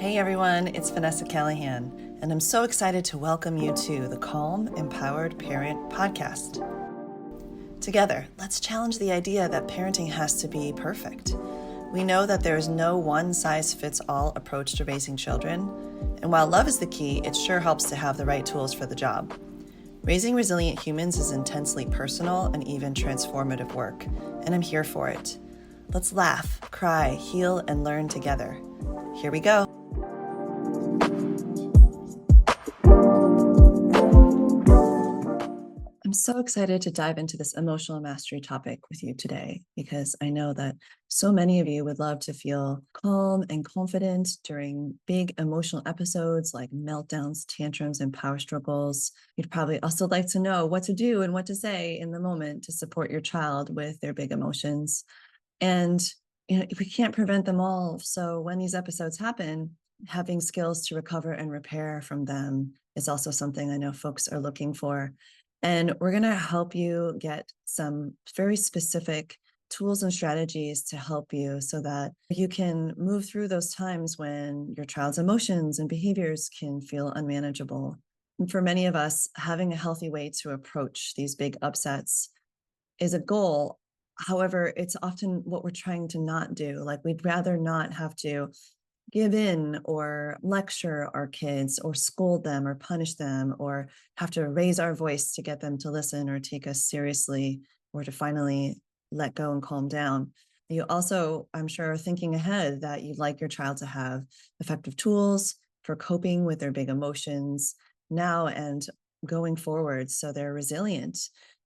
Hey everyone, it's Vanessa Callahan, and I'm so excited to welcome you to the Calm, Empowered Parent podcast. Together, let's challenge the idea that parenting has to be perfect. We know that there is no one-size-fits-all approach to raising children, and while love is the key, it sure helps to have the right tools for the job. Raising resilient humans is intensely personal and even transformative work, and I'm here for it. Let's laugh, cry, heal, and learn together. Here we go. I'm so excited to dive into this emotional mastery topic with you today because I know that so many of you would love to feel calm and confident during big emotional episodes like meltdowns, tantrums, and power struggles. You'd probably also like to know what to do and what to say in the moment to support your child with their big emotions. And we can't prevent them all. So when these episodes happen, having skills to recover and repair from them is also something I know folks are looking for. And we're going to help you get some very specific tools and strategies to help you so that you can move through those times when your child's emotions and behaviors can feel unmanageable. And for many of us, having a healthy way to approach these big upsets is a goal. However, it's often what we're trying to not do. Like we'd rather not have to give in or lecture our kids or scold them or punish them or have to raise our voice to get them to listen or take us seriously or to finally let go and calm down. You also, I'm sure, are thinking ahead that you'd like your child to have effective tools for coping with their big emotions now and going forward so they're resilient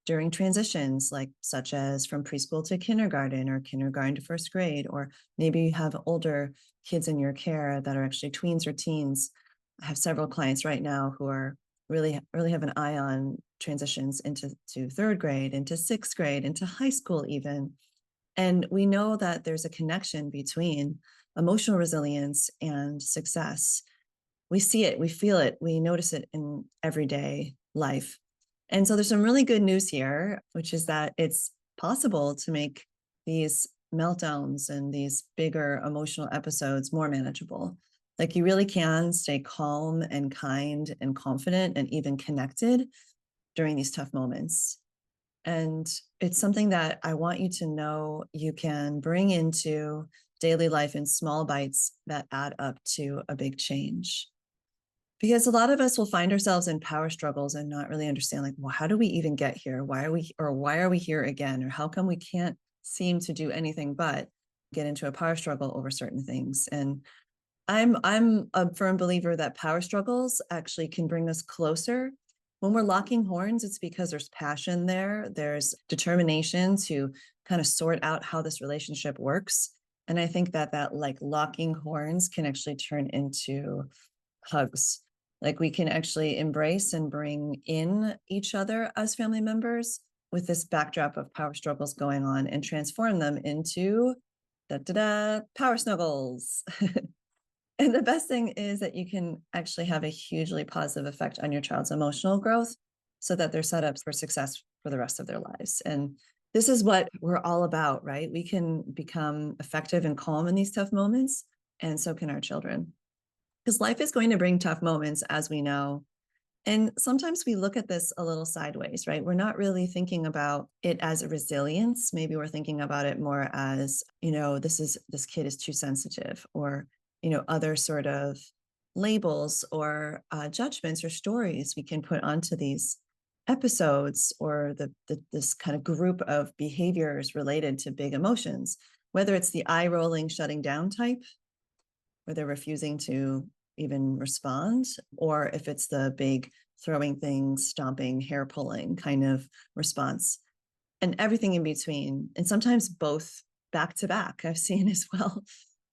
during transitions, like such as from preschool to kindergarten or kindergarten to first grade, or maybe you have older kids in your care that are actually tweens or teens. I have several clients right now who are really have an eye on transitions into third grade, into sixth grade, into high school even. And we know that there's a connection between emotional resilience and success. We see it, we feel it, we notice it in everyday life. And so there's some really good news here, which is that it's possible to make these meltdowns and these bigger emotional episodes more manageable. Like you really can stay calm and kind and confident and even connected during these tough moments. And it's something that I want you to know you can bring into daily life in small bites that add up to a big change. Because a lot of us will find ourselves in power struggles and not really understand, like, well, how do we even get here? Why are we here again? Or how come we can't seem to do anything but get into a power struggle over certain things? And I'm a firm believer that power struggles actually can bring us closer. When we're locking horns, it's because there's passion there. There's determination to kind of sort out how this relationship works. And I think that like locking horns can actually turn into hugs. Like we can actually embrace and bring in each other as family members with this backdrop of power struggles going on and transform them into power snuggles. And the best thing is that you can actually have a hugely positive effect on your child's emotional growth so that they're set up for success for the rest of their lives. And this is what we're all about, right? We can become effective and calm in these tough moments, and so can our children. Because life is going to bring tough moments, as we know. And sometimes we look at this a little sideways, right? We're not really thinking about it as a resilience. Maybe we're thinking about it more as, this kid is too sensitive, or, other sort of labels or judgments or stories we can put onto these episodes or this kind of group of behaviors related to big emotions, whether it's the eye rolling, shutting down type, where they're refusing to even respond, or if it's the big throwing things, stomping, hair pulling kind of response, and everything in between. And sometimes both back to back, I've seen as well.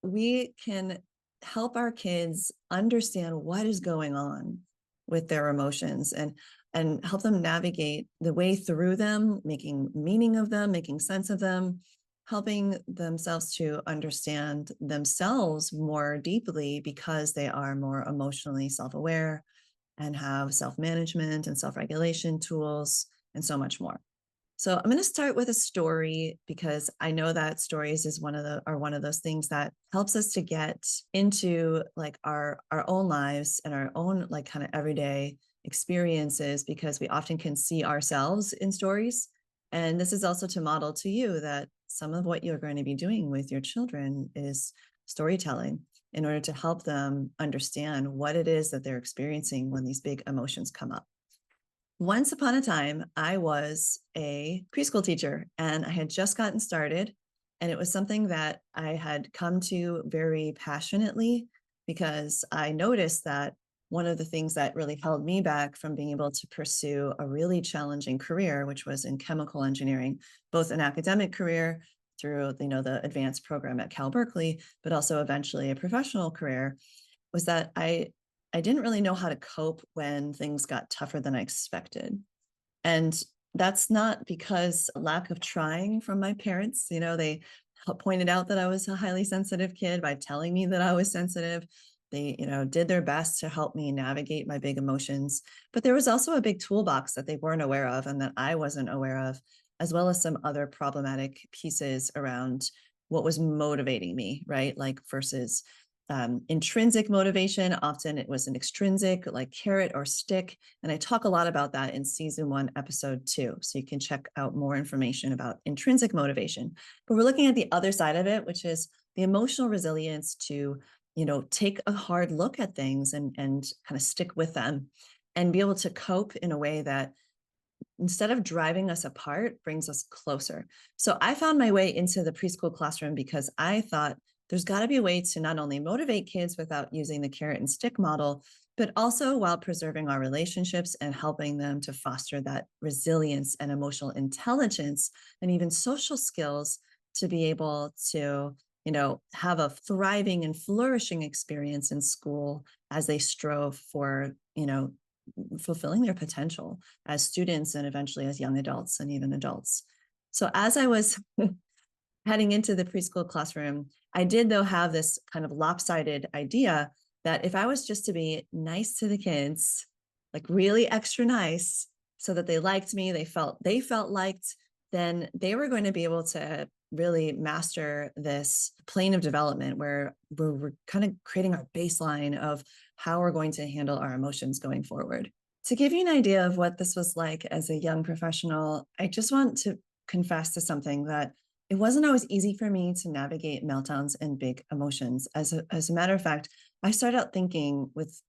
We can help our kids understand what is going on with their emotions and help them navigate the way through them, making meaning of them, making sense of them, helping themselves to understand themselves more deeply because they are more emotionally self-aware and have self-management and self-regulation tools and so much more. So I'm going to start with a story because I know that stories is one of those things that helps us to get into like our own lives and our own like kind of everyday experiences, because we often can see ourselves in stories. And this is also to model to you that some of what you're going to be doing with your children is storytelling in order to help them understand what it is that they're experiencing when these big emotions come up. Once upon a time, I was a preschool teacher and I had just gotten started. And it was something that I had come to very passionately because I noticed that one of the things that really held me back from being able to pursue a really challenging career, which was in chemical engineering, both an academic career through the advanced program at Cal Berkeley, but also eventually a professional career, was that I didn't really know how to cope when things got tougher than I expected. And that's not because lack of trying from my parents. They pointed out that I was a highly sensitive kid by telling me that I was sensitive. They, did their best to help me navigate my big emotions. But there was also a big toolbox that they weren't aware of and that I wasn't aware of, as well as some other problematic pieces around what was motivating me, right? Like versus intrinsic motivation. Often it was an extrinsic, like carrot or stick. And I talk a lot about that in season 1, episode 2. So you can check out more information about intrinsic motivation. But we're looking at the other side of it, which is the emotional resilience to, take a hard look at things and kind of stick with them and be able to cope in a way that instead of driving us apart, brings us closer. So I found my way into the preschool classroom because I thought there's got to be a way to not only motivate kids without using the carrot and stick model, but also while preserving our relationships and helping them to foster that resilience and emotional intelligence and even social skills to be able to, have a thriving and flourishing experience in school as they strove for, fulfilling their potential as students and eventually as young adults and even adults. So as I was heading into the preschool classroom, I did, though, have this kind of lopsided idea that if I was just to be nice to the kids, like really extra nice, so that they liked me, they felt liked, then they were going to be able to really master this plane of development where we're kind of creating our baseline of how we're going to handle our emotions going forward. To give you an idea of what this was like as a young professional, I just want to confess to something that it wasn't always easy for me to navigate meltdowns and big emotions. As a matter of fact, I started out thinking with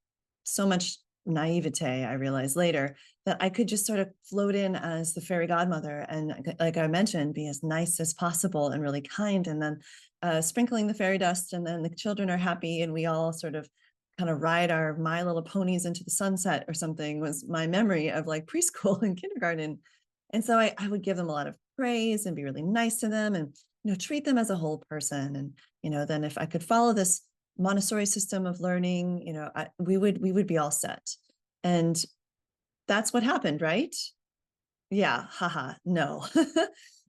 so much naivete, I realized later, that I could just sort of float in as the fairy godmother and, like I mentioned, be as nice as possible and really kind, and then sprinkling the fairy dust, and then the children are happy, and we all sort of kind of ride our My Little Ponies into the sunset or something, was my memory of like preschool and kindergarten. And so I would give them a lot of praise and be really nice to them and, treat them as a whole person. And, then if I could follow this Montessori system of learning, we would be all set. And that's what happened, right? Yeah, haha, no.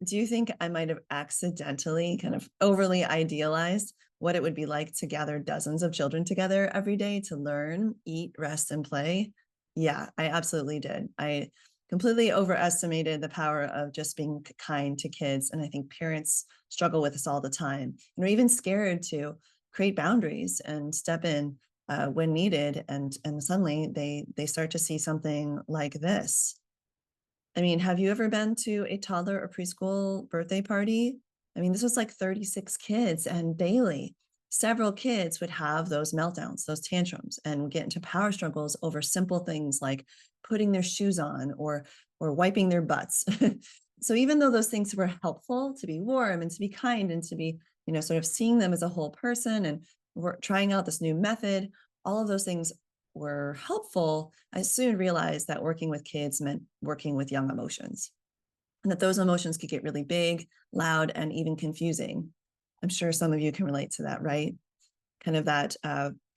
Do you think I might have accidentally kind of overly idealized what it would be like to gather dozens of children together every day to learn, eat, rest, and play? Yeah, I absolutely did. I completely overestimated the power of just being kind to kids. And I think parents struggle with this all the time. And are even scared to create boundaries and step in when needed. And suddenly they start to see something like this. I mean, have you ever been to a toddler or preschool birthday party? I mean, this was like 36 kids, and daily, several kids would have those meltdowns, those tantrums, and get into power struggles over simple things like putting their shoes on or wiping their butts. So even though those things were helpful to be warm and to be kind and to be, sort of seeing them as a whole person, and we're trying out this new method, all of those things were helpful, I soon realized that working with kids meant working with young emotions, and that those emotions could get really big, loud, and even confusing. I'm sure some of you can relate to that, right? Kind of that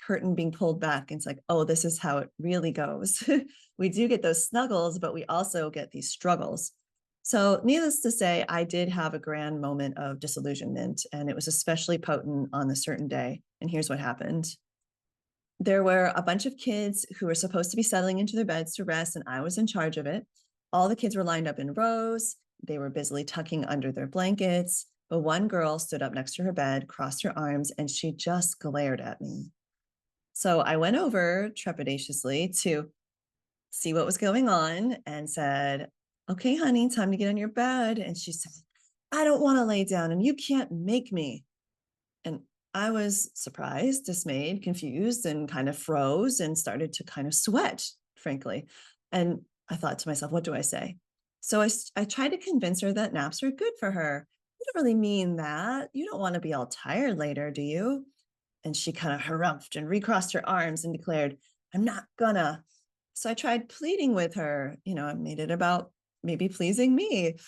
curtain being pulled back. It's like, oh, this is how it really goes. We do get those snuggles, but we also get these struggles. So needless to say, I did have a grand moment of disillusionment, and it was especially potent on a certain day. And here's what happened. There were a bunch of kids who were supposed to be settling into their beds to rest, and I was in charge of it. All the kids were lined up in rows, They were busily tucking under their blankets, but one girl stood up next to her bed, crossed her arms, and she just glared at me. So I went over trepidatiously to see what was going on and said, "Okay, honey, time to get on your bed." And she said, "I don't want to lay down and you can't make me." And I was surprised, dismayed, confused, and kind of froze and started to kind of sweat, frankly. And I thought to myself, what do I say? So I tried to convince her that naps are good for her. You don't really mean that. You don't want to be all tired later, do you? And she kind of harumphed and recrossed her arms and declared, "I'm not gonna." So I tried pleading with her. I made it about maybe pleasing me.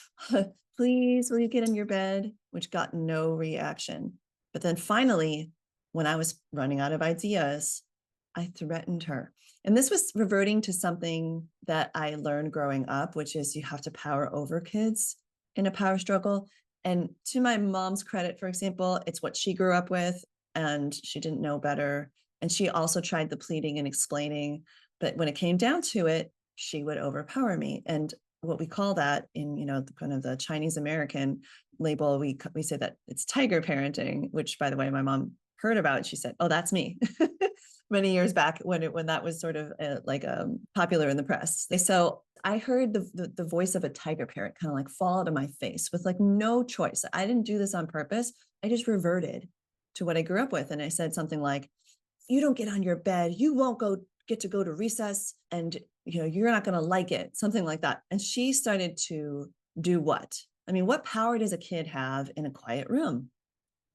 "Please, will you get in your bed?" Which got no reaction. But then finally, when I was running out of ideas, I threatened her. And this was reverting to something that I learned growing up, which is you have to power over kids in a power struggle. And to my mom's credit, for example, it's what she grew up with and she didn't know better. And she also tried the pleading and explaining, but when it came down to it, she would overpower me. And what we call that in, kind of the Chinese American label, we say that it's tiger parenting, which, by the way, my mom heard about. She said, "Oh, that's me." Many years back when that was sort of popular in the press. So I heard the voice of a tiger parent kind of like fall out of my face with like no choice. I didn't do this on purpose. I just reverted to what I grew up with. And I said something like, "You don't get on your bed. You won't get to go to recess and you're not going to like it," something like that. And she started to do what? I mean, what power does a kid have in a quiet room?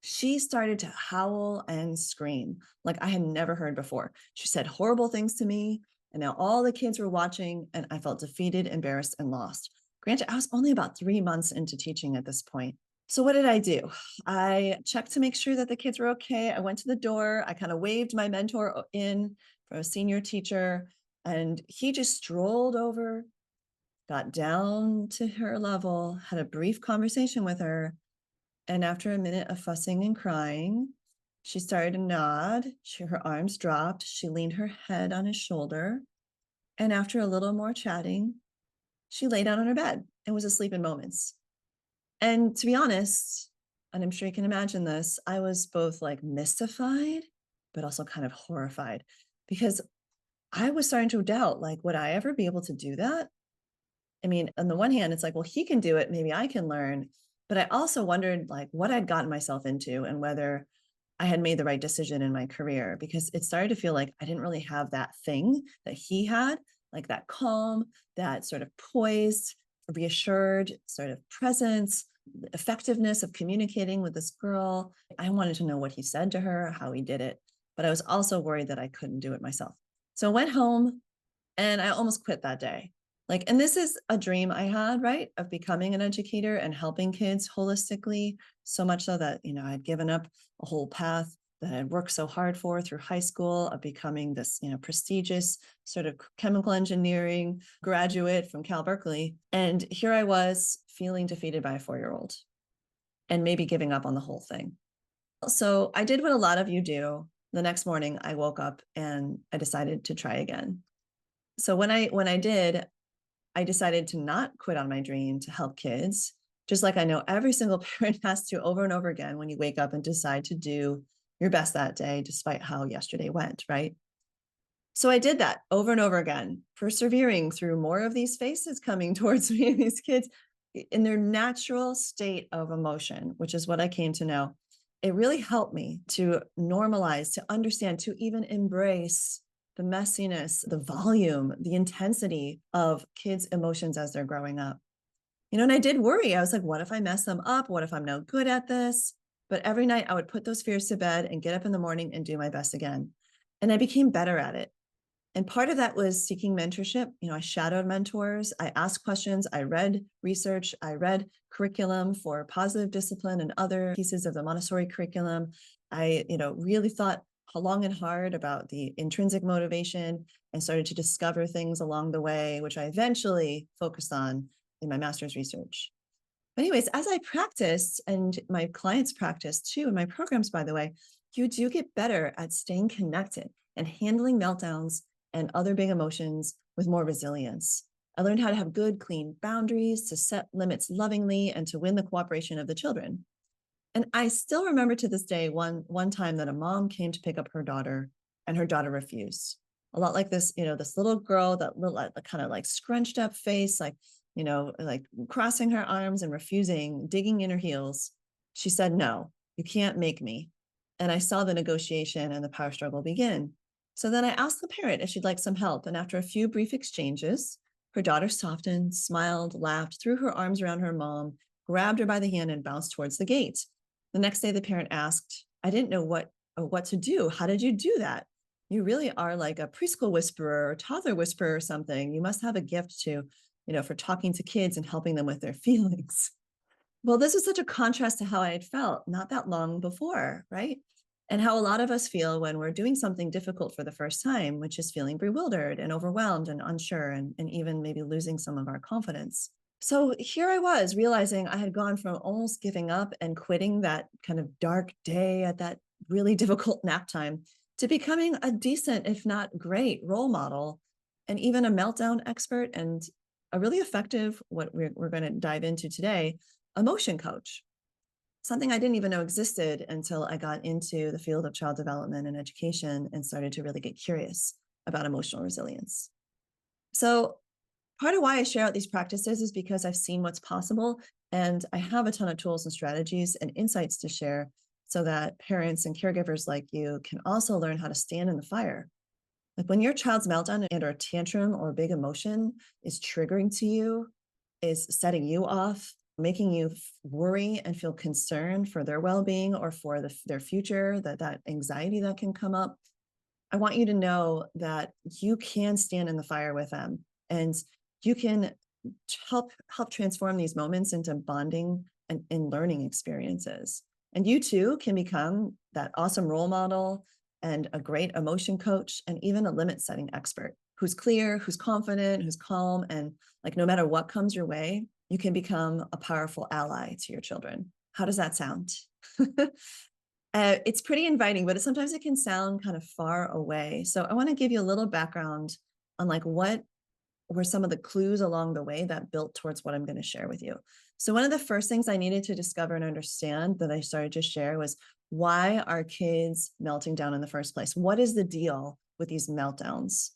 She started to howl and scream like I had never heard before. She said horrible things to me. And now all the kids were watching, and I felt defeated, embarrassed, and lost. Granted, I was only about 3 months into teaching at this point. So what did I do? I checked to make sure that the kids were okay. I went to the door. I kind of waved my mentor in from a senior teacher, and he just strolled over, got down to her level, had a brief conversation with her. And after a minute of fussing and crying, she started to nod. Her arms dropped. She leaned her head on his shoulder. And after a little more chatting, she lay down on her bed and was asleep in moments. And to be honest, and I'm sure you can imagine this, I was both like mystified, but also kind of horrified because I was starting to doubt, like, would I ever be able to do that? I mean, on the one hand, it's like, well, he can do it. Maybe I can learn. But I also wondered like what I'd gotten myself into and whether I had made the right decision in my career, because it started to feel like I didn't really have that thing that he had, like that calm, that sort of poised, reassured sort of presence, the effectiveness of communicating with this girl. I wanted to know what he said to her, how he did it, but I was also worried that I couldn't do it myself. So I went home and I almost quit that day. And this is a dream I had, right? Of becoming an educator and helping kids holistically, so much so that, I'd given up a whole path that I'd worked so hard for through high school of becoming this, prestigious sort of chemical engineering graduate from Cal Berkeley. And here I was feeling defeated by a 4-year-old and maybe giving up on the whole thing. So I did what a lot of you do. The next morning, I woke up and I decided to try again. So when I did, I decided to not quit on my dream to help kids, just like I know every single parent has to over and over again when you wake up and decide to do your best that day, despite how yesterday went, right? So I did that over and over again, persevering through more of these faces coming towards me, these kids in their natural state of emotion, which is what I came to know. It really helped me to normalize, to understand, to even embrace the messiness, the volume, the intensity of kids' emotions as they're growing up. And I did worry. I was like, what if I mess them up? What if I'm no good at this? But every night I would put those fears to bed and get up in the morning and do my best again. And I became better at it. And part of that was seeking mentorship. I shadowed mentors. I asked questions. I read research. I read curriculum for positive discipline and other pieces of the Montessori curriculum. I, really thought long and hard about the intrinsic motivation and started to discover things along the way, which I eventually focused on in my master's research. But anyways, as I practiced, and my clients practice too in my programs, by the way, you do get better at staying connected and handling meltdowns and other big emotions with more resilience. I learned how to have good, clean boundaries, to set limits lovingly, and to win the cooperation of the children. And I still remember to this day one time that a mom came to pick up her daughter, and her daughter refused. A lot like this, this little girl, that little kind of like scrunched up face, like, like crossing her arms and refusing, digging in her heels. She said, "No, you can't make me." And I saw the negotiation and the power struggle begin. So then I asked the parent if she'd like some help. And after a few brief exchanges, her daughter softened, smiled, laughed, threw her arms around her mom, grabbed her by the hand, and bounced towards the gate. The next day, the parent asked, "I didn't know what to do. How did you do that? You really are like a preschool whisperer or toddler whisperer or something. You must have a gift for talking to kids and helping them with their feelings." Well, this was such a contrast to how I had felt not that long before, right? And how a lot of us feel when we're doing something difficult for the first time, which is feeling bewildered and overwhelmed and unsure, and even maybe losing some of our confidence. So here I was realizing I had gone from almost giving up and quitting that kind of dark day at that really difficult nap time to becoming a decent, if not great, role model, and even a meltdown expert, and a really effective, what we're going to dive into today, emotion coach. Something I didn't even know existed until I got into the field of child development and education and started to really get curious about emotional resilience. So part of why I share out these practices is because I've seen what's possible, and I have a ton of tools and strategies and insights to share so that parents and caregivers like you can also learn how to stand in the fire. Like when your child's meltdown and or tantrum or big emotion is triggering to you, is setting you off, making you worry and feel concerned for their well-being or for their future, that anxiety that can come up, I want you to know that you can stand in the fire with them, and you can help transform these moments into bonding and learning experiences. And you too can become that awesome role model and a great emotion coach and even a limit setting expert who's clear, who's confident, who's calm, and like no matter what comes your way, you can become a powerful ally to your children. How does that sound? It's pretty inviting, but sometimes it can sound kind of far away. So I want to give you a little background on like what were some of the clues along the way that built towards what I'm going to share with you. So one of the first things I needed to discover and understand that I started to share was, why are kids melting down in the first place? What is the deal with these meltdowns?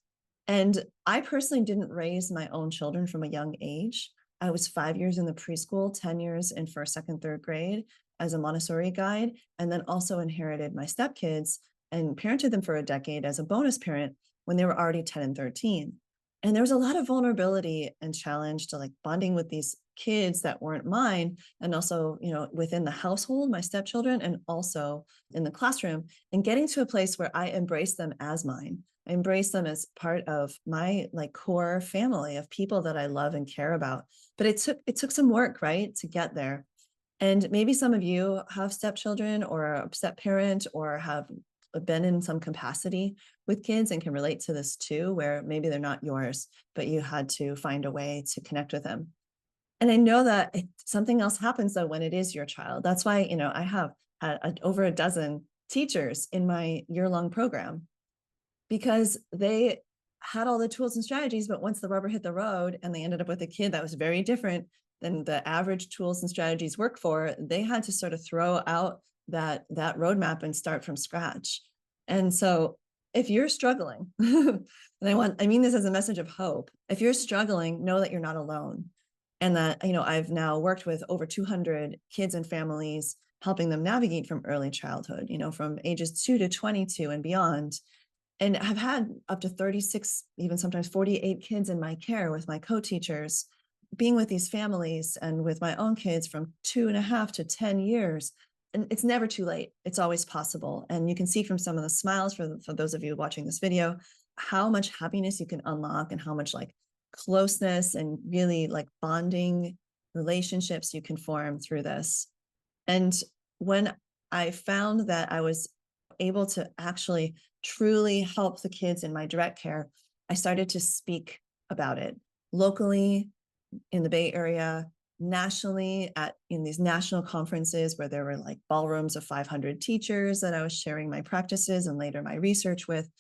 And I personally didn't raise my own children from a young age. I was 5 years in the preschool, 10 years in first, second, third grade as a Montessori guide, and then also inherited my stepkids and parented them for a decade as a bonus parent when they were already 10 and 13. And there was a lot of vulnerability and challenge to like bonding with these kids that weren't mine, and also, within the household, my stepchildren, and also in the classroom, and getting to a place where I embrace them as mine. I embrace them as part of my like core family of people that I love and care about. But it took some work, right, to get there. And maybe some of you have stepchildren or a step parent or have been in some capacity with kids and can relate to this too, where maybe they're not yours, but you had to find a way to connect with them. And I know that something else happens though when it is your child. That's why, I have over a dozen teachers in my year-long program, because they had all the tools and strategies, but once the rubber hit the road and they ended up with a kid that was very different than the average tools and strategies work for, they had to sort of throw out that roadmap and start from scratch. And so if you're struggling, and I mean this as a message of hope, if you're struggling, know that you're not alone. And that, I've now worked with over 200 kids and families, helping them navigate from early childhood, from ages 2 to 22 and beyond. And I've had up to 36, even sometimes 48 kids in my care with my co-teachers, being with these families and with my own kids from 2.5 to 10 years. And it's never too late. It's always possible. And you can see from some of the smiles for those of you watching this video, how much happiness you can unlock and how much like closeness and really like bonding relationships you can form through this. And when I found that I was able to actually truly help the kids in my direct care, I started to speak about it locally in the Bay Area, nationally in these national conferences where there were like ballrooms of 500 teachers that I was sharing my practices and later my research with.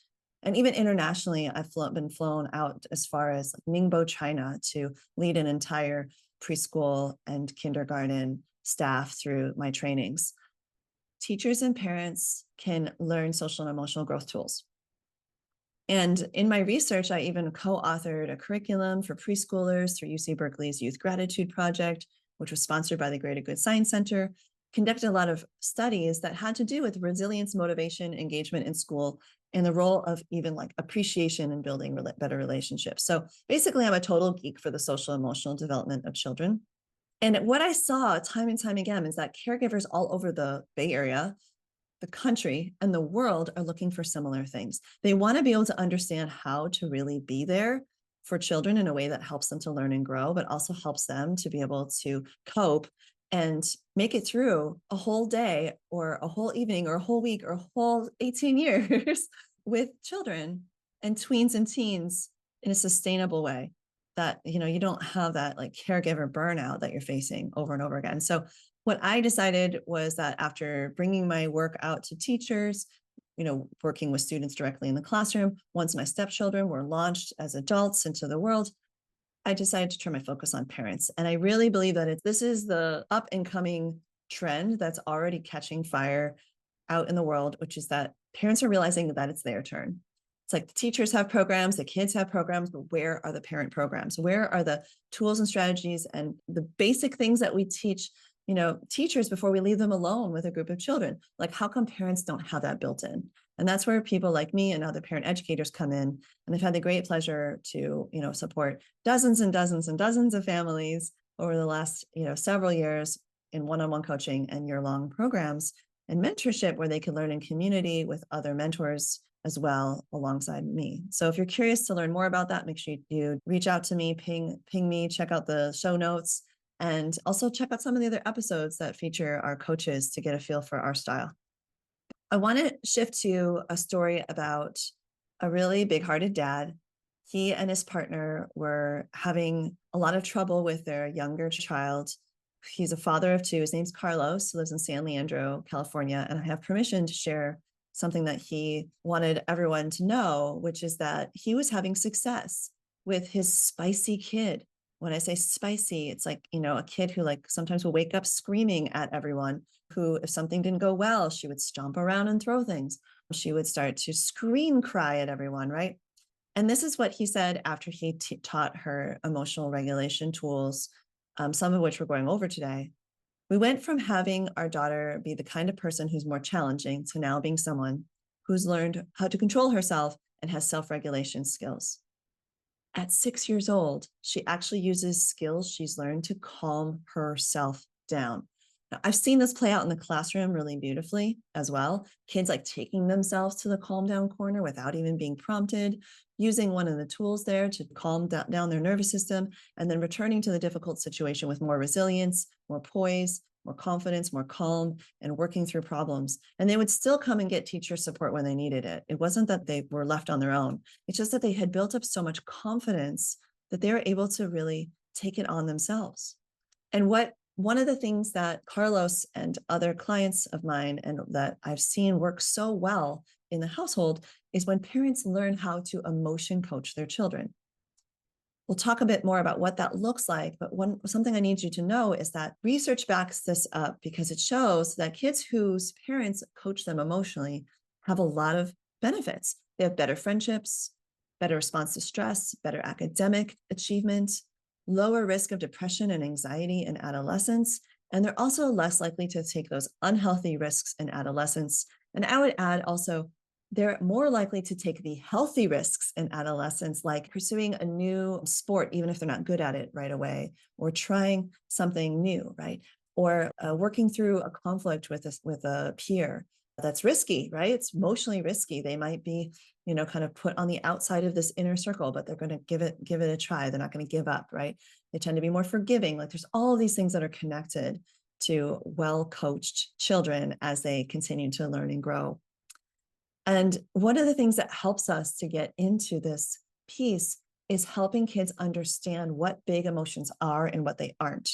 And even internationally, I've been flown out as far as Ningbo, China, to lead an entire preschool and kindergarten staff through my trainings. Teachers and parents can learn social and emotional growth tools. And in my research, I even co-authored a curriculum for preschoolers through UC Berkeley's Youth Gratitude Project, which was sponsored by the Greater Good Science Center, conducted a lot of studies that had to do with resilience, motivation, engagement in school, and the role of even like appreciation in building better relationships. So basically, I'm a total geek for the social emotional development of children. And what I saw time and time again is that caregivers all over the Bay Area, the country, and the world are looking for similar things. They want to be able to understand how to really be there for children in a way that helps them to learn and grow, but also helps them to be able to cope and make it through a whole day or a whole evening or a whole week or a whole 18 years with children and tweens and teens in a sustainable way, that you don't have that like caregiver burnout that you're facing over and over again. So what I decided was that after bringing my work out to teachers, working with students directly in the classroom, once my stepchildren were launched as adults into the world, I decided to turn my focus on parents. And I really believe that this is the up and coming trend that's already catching fire out in the world, which is that parents are realizing that it's their turn. It's like the teachers have programs, the kids have programs, but where are the parent programs? Where are the tools and strategies and the basic things that we teach teachers before we leave them alone with a group of children? Like, how come parents don't have that built in? And that's where people like me and other parent educators come in. And I've had the great pleasure to, support dozens and dozens and dozens of families over the last, several years in one-on-one coaching and year-long programs and mentorship where they can learn in community with other mentors as well alongside me. So if you're curious to learn more about that, make sure you reach out to me, ping me, check out the show notes, and also check out some of the other episodes that feature our coaches to get a feel for our style. I want to shift to a story about a really big-hearted dad. He and his partner were having a lot of trouble with their younger child. He's a father of two. His name's Carlos. He lives in San Leandro, California. And I have permission to share something that he wanted everyone to know, which is that he was having success with his spicy kid. When I say spicy, it's like, a kid who like sometimes will wake up screaming at everyone, who, if something didn't go well, she would stomp around and throw things. She would start to scream, cry at everyone, right? And this is what he said after he taught her emotional regulation tools, some of which we're going over today. We went from having our daughter be the kind of person who's more challenging to now being someone who's learned how to control herself and has self-regulation skills. At 6 years old, she actually uses skills she's learned to calm herself down. Now, I've seen this play out in the classroom really beautifully as well. Kids like taking themselves to the calm down corner without even being prompted, using one of the tools there to calm down their nervous system, and then returning to the difficult situation with more resilience, more poise, more confidence, more calm, and working through problems. And they would still come and get teacher support when they needed it. It wasn't that they were left on their own. It's just that they had built up so much confidence that they were able to really take it on themselves. And one of the things that Carlos and other clients of mine and that I've seen work so well in the household is when parents learn how to emotion coach their children. We'll talk a bit more about what that looks like, but something I need you to know is that research backs this up because it shows that kids whose parents coach them emotionally have a lot of benefits. They have better friendships, better response to stress, better academic achievement, lower risk of depression and anxiety in adolescence, and they're also less likely to take those unhealthy risks in adolescence. And I would add also, they're more likely to take the healthy risks in adolescence, like pursuing a new sport, even if they're not good at it right away, or trying something new, right? Or working through a conflict with a peer that's risky, right? It's emotionally risky. They might be, kind of put on the outside of this inner circle, but they're going to give it a try. They're not going to give up, right? They tend to be more forgiving. Like there's all of these things that are connected to well-coached children as they continue to learn and grow. And one of the things that helps us to get into this piece is helping kids understand what big emotions are and what they aren't.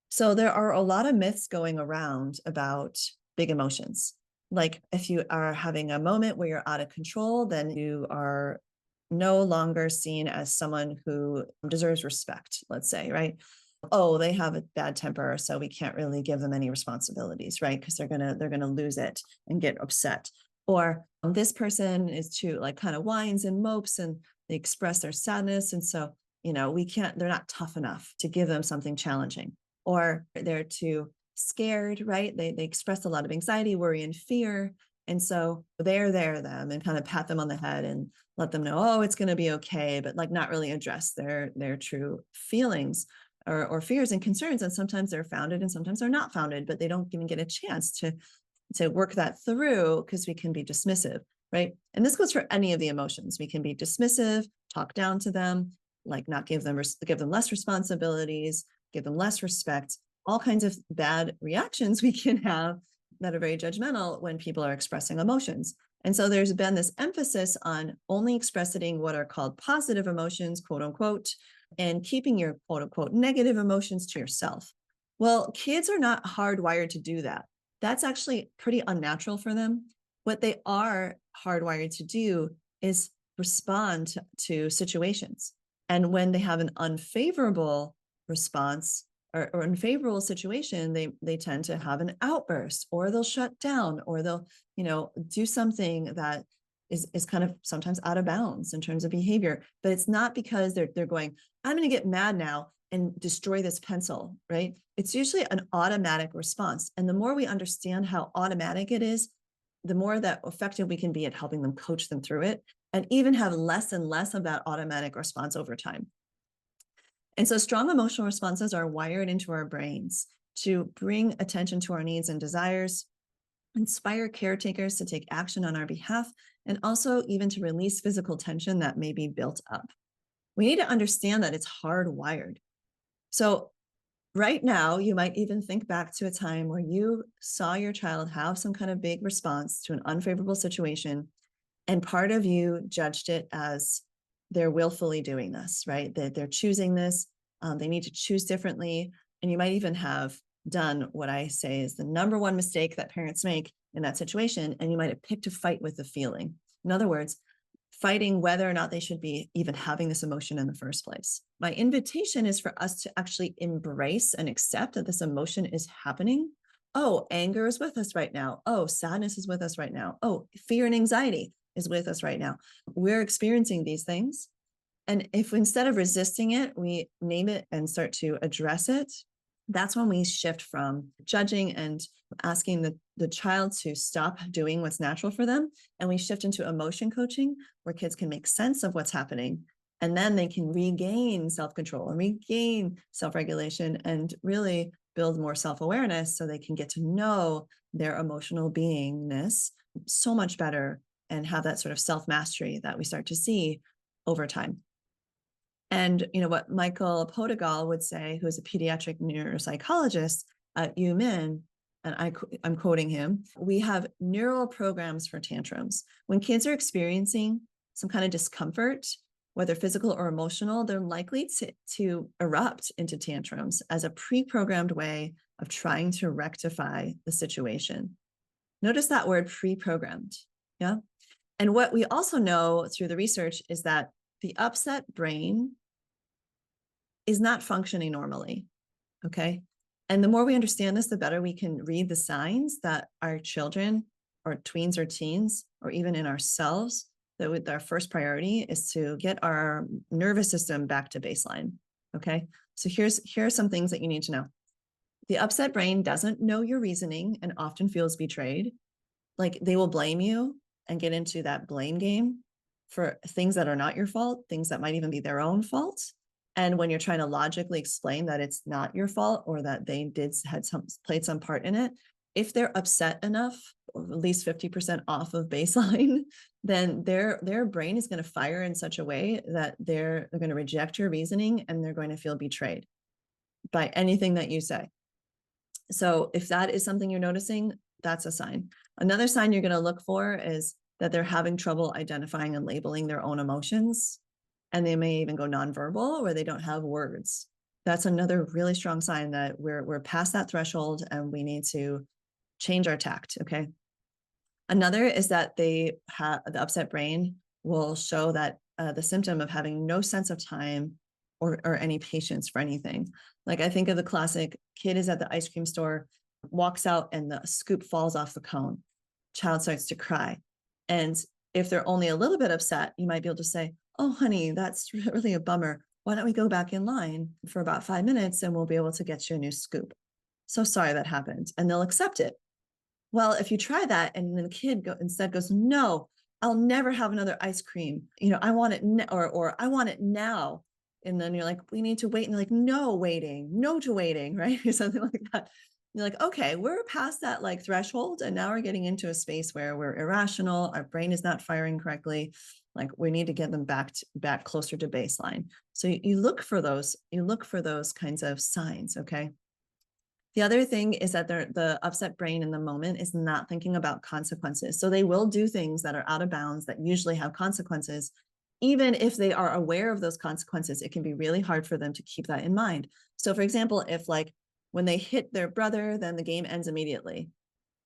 So there are a lot of myths going around about big emotions. Like if you are having a moment where you're out of control, then you are no longer seen as someone who deserves respect, let's say, right? Oh, they have a bad temper, so we can't really give them any responsibilities, right? Because they're gonna lose it and get upset. Or this person is too like kind of whines and mopes and they express their sadness. And so, we can't, they're not tough enough to give them something challenging. Or they're too scared, right? They express a lot of anxiety, worry, and fear. And so they're there them and kind of pat them on the head and let them know, oh, it's going to be okay, but like not really address their true feelings or fears and concerns. And sometimes they're founded and sometimes they're not founded, but they don't even get a chance to work that through because we can be dismissive, right? And this goes for any of the emotions. We can be dismissive, talk down to them, like not give them less responsibilities, give them less respect, all kinds of bad reactions we can have that are very judgmental when people are expressing emotions. And so there's been this emphasis on only expressing what are called positive emotions, quote unquote, and keeping your quote unquote negative emotions to yourself. Well, kids are not hardwired to do that. That's actually pretty unnatural for them. What they are hardwired to do is respond to situations. And when they have an unfavorable response or unfavorable situation, they tend to have an outburst, or they'll shut down, or they'll, do something that is kind of sometimes out of bounds in terms of behavior. But it's not because they're going, I'm going to get mad now and destroy this pencil, right? It's usually an automatic response. And the more we understand how automatic it is, the more that effective we can be at helping them coach them through it and even have less and less of that automatic response over time. And so strong emotional responses are wired into our brains to bring attention to our needs and desires, inspire caretakers to take action on our behalf, and also even to release physical tension that may be built up. We need to understand that it's hardwired. So right now, you might even think back to a time where you saw your child have some kind of big response to an unfavorable situation, and part of you judged it as they're willfully doing this, right? That they're choosing this, they need to choose differently. And you might even have done what I say is the number one mistake that parents make in that situation. And you might have picked a fight with the feeling. In other words, fighting whether or not they should be even having this emotion in the first place. My invitation is for us to actually embrace and accept that this emotion is happening. Oh, anger is with us right now. Oh, sadness is with us right now. Oh, fear and anxiety is with us right now. We're experiencing these things. And if instead of resisting it, we name it and start to address it, that's when we shift from judging and asking the child to stop doing what's natural for them. And we shift into emotion coaching, where kids can make sense of what's happening. And then they can regain self-control and regain self-regulation and really build more self-awareness so they can get to know their emotional beingness so much better and have that sort of self-mastery that we start to see over time. And what Michael Podagal would say, who's a pediatric neuropsychologist at UMin, and I'm quoting him, we have neural programs for tantrums. When kids are experiencing some kind of discomfort, whether physical or emotional, they're likely to erupt into tantrums as a pre-programmed way of trying to rectify the situation. Notice that word pre-programmed, yeah? And what we also know through the research is that the upset brain is not functioning normally, okay? And the more we understand this, the better we can read the signs that our children or tweens or teens, or even in ourselves, that with our first priority is to get our nervous system back to baseline, okay? So here are some things that you need to know. The upset brain doesn't know your reasoning and often feels betrayed. Like they will blame you and get into that blame game for things that are not your fault, things that might even be their own fault. And when you're trying to logically explain that it's not your fault or that they played some part in it, if they're upset enough, or at least 50% off of baseline, then their brain is going to fire in such a way that they're going to reject your reasoning and they're going to feel betrayed by anything that you say. So if that is something you're noticing, that's a sign. Another sign you're going to look for is that they're having trouble identifying and labeling their own emotions. And they may even go nonverbal, or they don't have words. That's another really strong sign that we're past that threshold and we need to change our tact, okay? Another is that they have the upset brain will show that the symptom of having no sense of time or any patience for anything. Like I think of the classic kid is at the ice cream store, walks out and the scoop falls off the cone. Child starts to cry. And if they're only a little bit upset, you might be able to say, "Oh, honey, that's really a bummer. Why don't we go back in line for about 5 minutes and we'll be able to get you a new scoop? So sorry that happened." And they'll accept it. Well, if you try that and the kid instead goes, "No, I'll never have another ice cream. I want it or I want it now." And then you're like, "We need to wait." And they're like, "No waiting, no to waiting," right? Or something like that. You're like, okay, we're past that like threshold. And now we're getting into a space where we're irrational. Our brain is not firing correctly. Like we need to get them back closer to baseline. So you look for those kinds of signs. Okay. The other thing is that the upset brain in the moment is not thinking about consequences. So they will do things that are out of bounds that usually have consequences. Even if they are aware of those consequences, it can be really hard for them to keep that in mind. So for example, if like when they hit their brother, then the game ends immediately.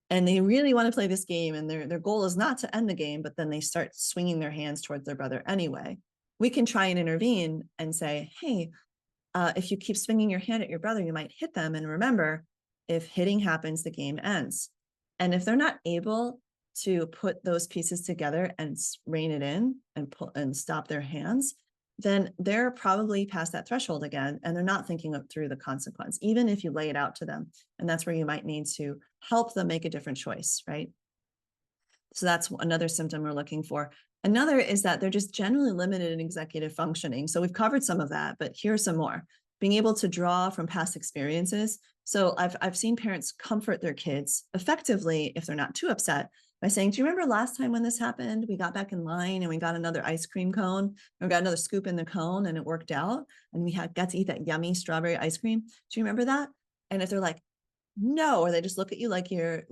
And they really want to play this game and their goal is not to end the game, but then they start swinging their hands towards their brother anyway. We can try and intervene and say, "Hey, if you keep swinging your hand at your brother, you might hit them. And remember, if hitting happens, the game ends." And if they're not able to put those pieces together and rein it in and pull and stop their hands, then they're probably past that threshold again. And they're not thinking through the consequence, even if you lay it out to them. And that's where you might need to help them make a different choice, right? So that's another symptom we're looking for. Another is that they're just generally limited in executive functioning. So we've covered some of that, but here's some more. Being able to draw from past experiences. So I've seen parents comfort their kids effectively if they're not too upset by saying, "Do you remember last time when this happened? We got back in line and we got another ice cream cone, or got another scoop in the cone and it worked out. And we got to eat that yummy strawberry ice cream. Do you remember that?" And if they're like, "No," or they just look at you like you're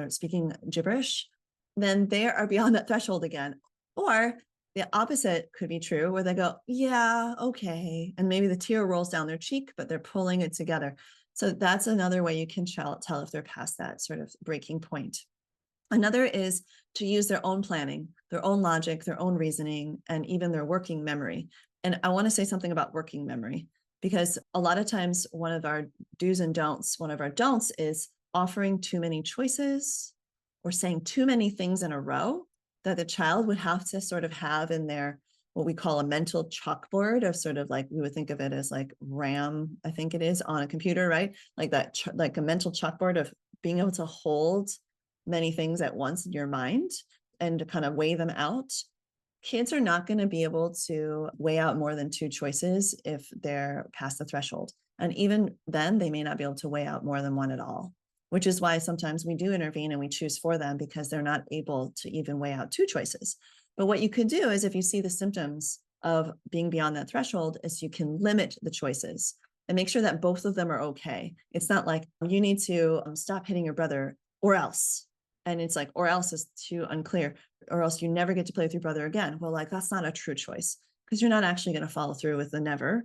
speaking gibberish, then they are beyond that threshold again. Or the opposite could be true, where they go, "Yeah, okay," and maybe the tear rolls down their cheek, but they're pulling it together. So that's another way you can tell if they're past that sort of breaking point. Another is to use their own planning, their own logic, their own reasoning, and even their working memory. And I want to say something about working memory, because a lot of times one of our do's and don'ts, one of our don'ts is offering too many choices or saying too many things in a row that the child would have to sort of have in their what we call a mental chalkboard of sort of like, we would think of it as like RAM, I think it is, on a computer, right? Like that, like a mental chalkboard of being able to hold many things at once in your mind and to kind of weigh them out. Kids are not going to be able to weigh out more than two choices if they're past the threshold. And even then, they may not be able to weigh out more than one at all, which is why sometimes we do intervene and we choose for them because they're not able to even weigh out two choices. But what you could do is if you see the symptoms of being beyond that threshold is you can limit the choices and make sure that both of them are okay. It's not like you need to stop hitting your brother or else. And it's like, or else is too unclear, or else you never get to play with your brother again. Well, like that's not a true choice because you're not actually going to follow through with the never.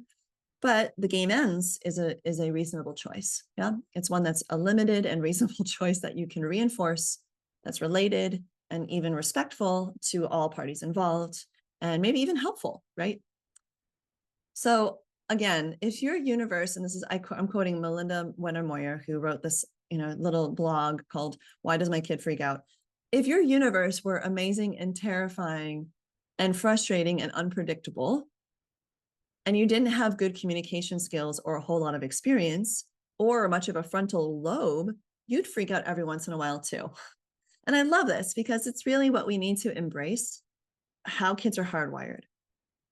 But the game ends is a reasonable choice. Yeah, it's one that's a limited and reasonable choice that you can reinforce, that's related and even respectful to all parties involved, and maybe even helpful, right? So again, if your universe, and this is I'm quoting Melinda Wenner-Moyer, who wrote this little blog called "Why Does My Kid Freak Out?" If your universe were amazing and terrifying and frustrating and unpredictable, and you didn't have good communication skills or a whole lot of experience or much of a frontal lobe, you'd freak out every once in a while too. And I love this because it's really what we need to embrace, how kids are hardwired.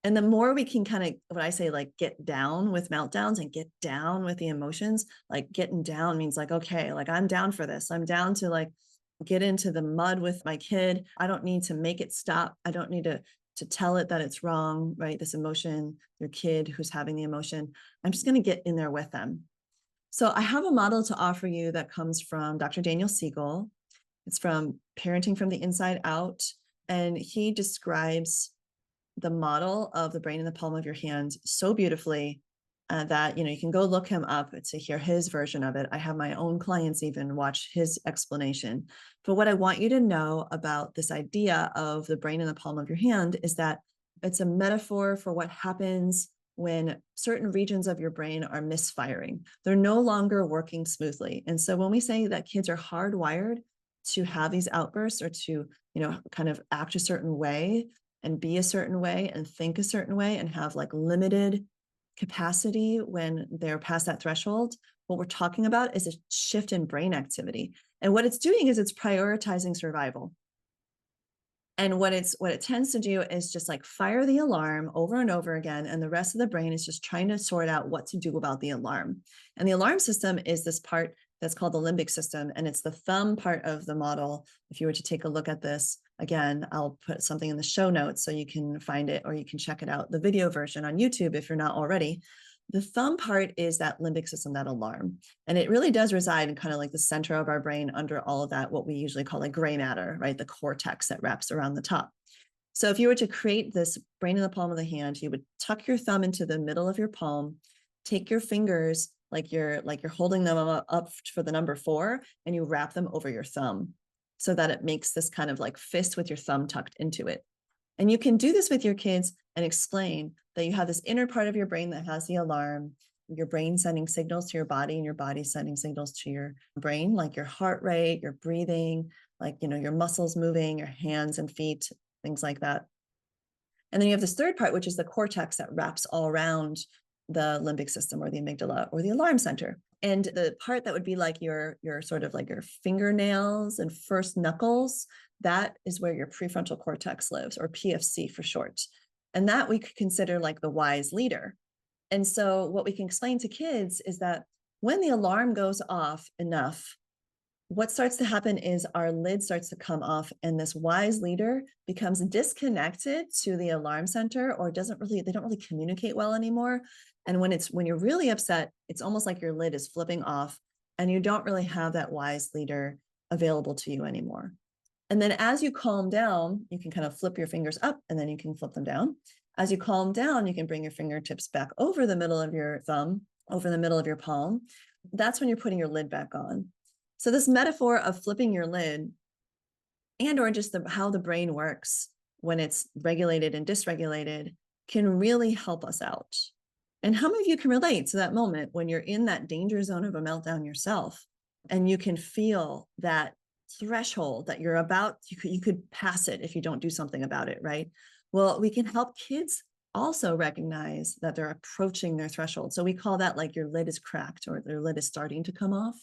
And the more we can kind of, what I say, like get down with meltdowns and get down with the emotions, like getting down means like, okay, like I'm down for this. I'm down to like get into the mud with my kid. I don't need to make it stop. I don't need to tell it that it's wrong, right? This emotion, your kid who's having the emotion, I'm just going to get in there with them. So I have a model to offer you that comes from Dr. Daniel Siegel. It's from Parenting from the Inside Out. And he describes the model of the brain in the palm of your hand so beautifully. that, you can go look him up to hear his version of it. I have my own clients even watch his explanation. But what I want you to know about this idea of the brain in the palm of your hand is that it's a metaphor for what happens when certain regions of your brain are misfiring. They're no longer working smoothly. And so when we say that kids are hardwired to have these outbursts or to, kind of act a certain way and be a certain way and think a certain way and have like limited capacity when they're past that threshold, what we're talking about is a shift in brain activity. And what it's doing is it's prioritizing survival. And what it tends to do is just like fire the alarm over and over again. And the rest of the brain is just trying to sort out what to do about the alarm. And the alarm system is this part that's called the limbic system. And it's the thumb part of the model. If you were to take a look at this, again, I'll put something in the show notes so you can find it or you can check it out, the video version on YouTube if you're not already. The thumb part is that limbic system, that alarm. And it really does reside in kind of like the center of our brain under all of that, what we usually call like gray matter, right? The cortex that wraps around the top. So if you were to create this brain in the palm of the hand, you would tuck your thumb into the middle of your palm, take your fingers like you're holding them up for the number 4, and you wrap them over your thumb so that it makes this kind of like fist with your thumb tucked into it. And you can do this with your kids and explain that you have this inner part of your brain that has the alarm, your brain sending signals to your body and your body sending signals to your brain, like your heart rate, your breathing, like, your muscles moving, your hands and feet, things like that. And then you have this third part, which is the cortex that wraps all around the limbic system or the amygdala or the alarm center. And the part that would be like your sort of like your fingernails and first knuckles, that is where your prefrontal cortex lives, or PFC for short. And that we could consider like the wise leader. And so what we can explain to kids is that when the alarm goes off enough, what starts to happen is our lid starts to come off and this wise leader becomes disconnected to the alarm center, or they don't really communicate well anymore. And when you're really upset, it's almost like your lid is flipping off and you don't really have that wise leader available to you anymore. And then as you calm down, you can kind of flip your fingers up and then you can flip them down. As you calm down, you can bring your fingertips back over the middle of your thumb, over the middle of your palm. That's when you're putting your lid back on. So this metaphor of flipping your lid and or just how the brain works when it's regulated and dysregulated can really help us out. And how many of you can relate to that moment when you're in that danger zone of a meltdown yourself and you can feel that threshold that you're about, you could pass it if you don't do something about it, right? Well, we can help kids also recognize that they're approaching their threshold. So we call that like your lid is cracked or their lid is starting to come off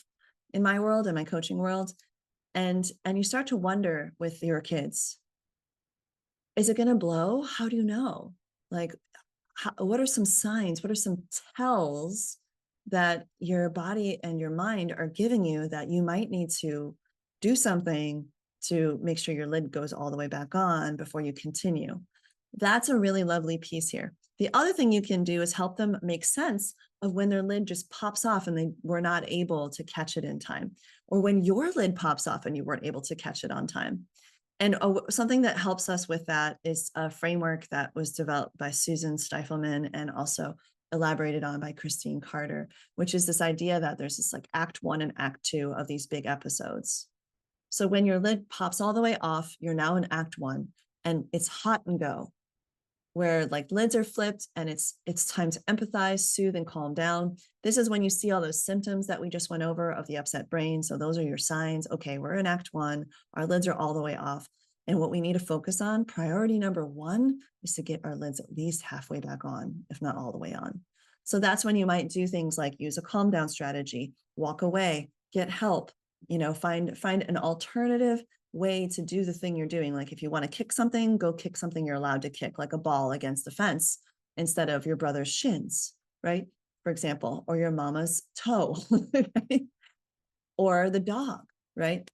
in my world, in my coaching world. And you start to wonder with your kids, is it going to blow? How do you know? Like, what are some signs? What are some tells that your body and your mind are giving you that you might need to do something to make sure your lid goes all the way back on before you continue? That's a really lovely piece here. The other thing you can do is help them make sense of when their lid just pops off and they were not able to catch it in time, or when your lid pops off and you weren't able to catch it on time. And something that helps us with that is a framework that was developed by Susan Stifelman and also elaborated on by Christine Carter, which is this idea that there's this like act 1 and act 2 of these big episodes. So when your lid pops all the way off, you're now in act 1 and it's hot and go, where like lids are flipped and it's time to empathize, soothe, and calm down. This is when you see all those symptoms that we just went over of the upset brain. So those are your signs. Okay, we're in act 1, our lids are all the way off. And what we need to focus on, priority number 1, is to get our lids at least halfway back on, if not all the way on. So that's when you might do things like use a calm down strategy, walk away, get help, find an alternative way to do the thing you're doing. Like if you want to kick something, go kick something you're allowed to kick, like a ball against the fence instead of your brother's shins, right? For example, or your mama's toe, right? Or the dog, right?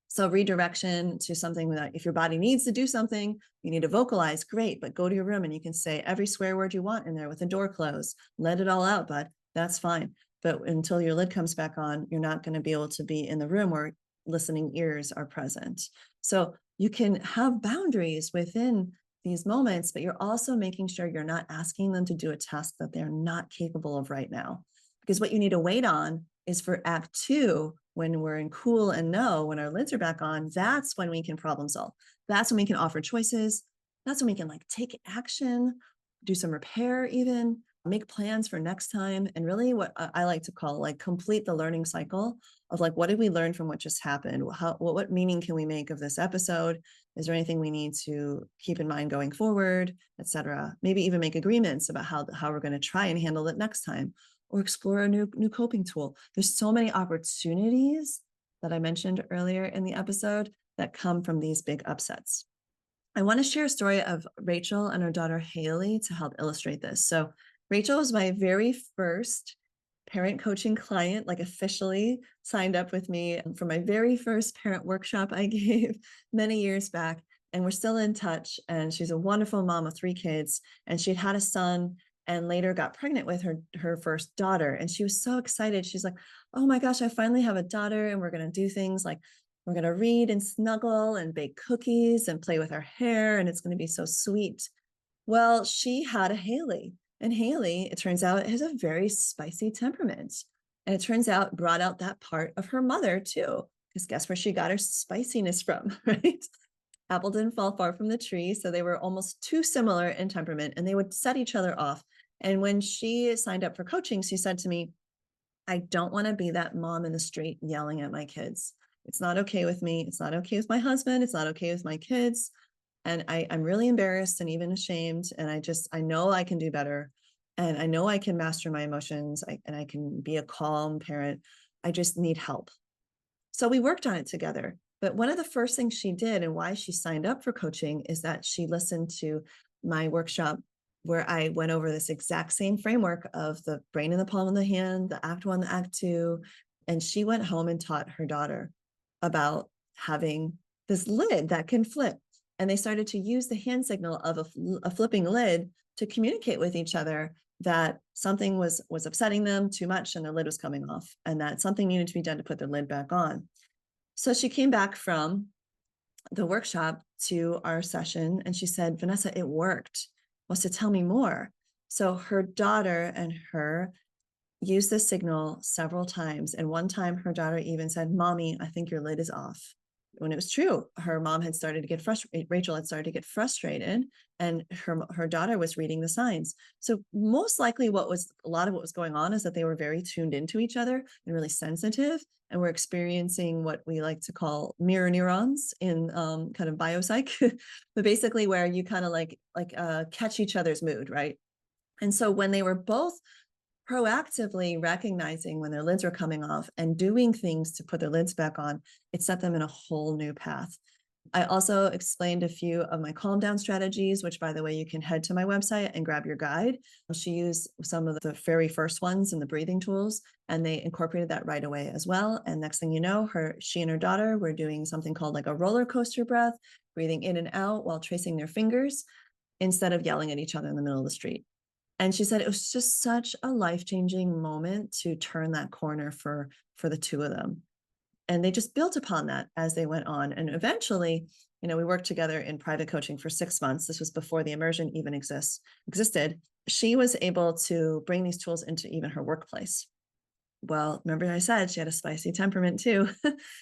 So redirection to something that if your body needs to do something, you need to vocalize, great, but go to your room and you can say every swear word you want in there with the door closed. Let it all out, bud. That's fine. But until your lid comes back on, you're not going to be able to be in the room where listening ears are present. So you can have boundaries within these moments, but you're also making sure you're not asking them to do a task that they're not capable of right now. Because what you need to wait on is for act 2, when we're in cool and no, when our lids are back on, that's when we can problem solve. That's when we can offer choices. That's when we can like take action, do some repair, even make plans for next time. And really what I like to call like complete the learning cycle of like, what did we learn from what just happened? What meaning can we make of this episode? Is there anything we need to keep in mind going forward, etc.? Maybe even make agreements about how we're going to try and handle it next time, or explore a new coping tool. There's so many opportunities that I mentioned earlier in the episode that come from these big upsets. I want to share a story of Rachel and her daughter Haley to help illustrate this. So Rachel was my very first parent coaching client, like officially signed up with me for my very first parent workshop I gave many years back. And we're still in touch. And she's a wonderful mom of 3 kids. And she'd had a son and later got pregnant with her first daughter. And she was so excited. She's like, oh my gosh, I finally have a daughter, and we're going to do things like we're going to read and snuggle and bake cookies and play with our hair. And it's going to be so sweet. Well, she had a Haley. And Haley, it turns out, has a very spicy temperament. And it turns out brought out that part of her mother too. Because guess where she got her spiciness from, right? Apple didn't fall far from the tree. So they were almost too similar in temperament, and they would set each other off. And when she signed up for coaching, she said to me, I don't want to be that mom in the street yelling at my kids. It's not okay with me. It's not okay with my husband. It's not okay with my kids. And I'm really embarrassed and even ashamed. And I know I can do better. And I know I can master my emotions, and I can be a calm parent. I just need help. So we worked on it together. But one of the first things she did, and why she signed up for coaching, is that she listened to my workshop where I went over this exact same framework of the brain in the palm of the hand, the act 1, the act 2. And she went home and taught her daughter about having this lid that can flip. And they started to use the hand signal of a flipping lid to communicate with each other that something was upsetting them too much and their lid was coming off, and that something needed to be done to put their lid back on. So she came back from the workshop to our session and she said, Vanessa, it worked. Wants to tell me more. So her daughter and her used this signal several times. And one time her daughter even said, Mommy, I think your lid is off. When it was true, her mom had started to get frustrated. Rachel had started to get frustrated, and her daughter was reading the signs. So most likely a lot of what was going on is that they were very tuned into each other and really sensitive, and we're experiencing what we like to call mirror neurons in kind of biopsych, but basically where you kind of like catch each other's mood, right? And so when they were both proactively recognizing when their lids were coming off and doing things to put their lids back on, it set them in a whole new path. I also explained a few of my calm down strategies, which, by the way, you can head to my website and grab your guide. She used some of the very first ones in the breathing tools, and they incorporated that right away as well. And next thing you know, she and her daughter were doing something called like a roller coaster breath, breathing in and out while tracing their fingers instead of yelling at each other in the middle of the street. And she said it was just such a life-changing moment to turn that corner for the two of them. And they just built upon that as they went on. And eventually, we worked together in private coaching for 6 months. This was before the immersion even existed. She was able to bring these tools into even her workplace. Well, remember I said she had a spicy temperament too.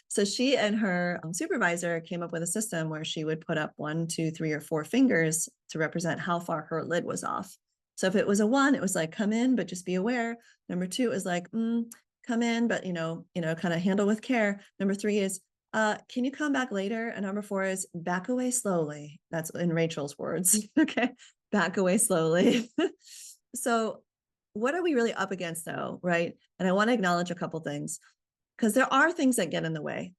So she and her supervisor came up with a system where she would put up 1, 2, 3, or 4 fingers to represent how far her lid was off. So if it was a 1, it was like, come in, but just be aware. Number 2 is like, come in, but, kind of handle with care. Number 3 is, can you come back later? And number 4 is back away slowly. That's in Rachel's words. Okay. Back away slowly. So what are we really up against though? Right. And I want to acknowledge a couple things, because there are things that get in the way.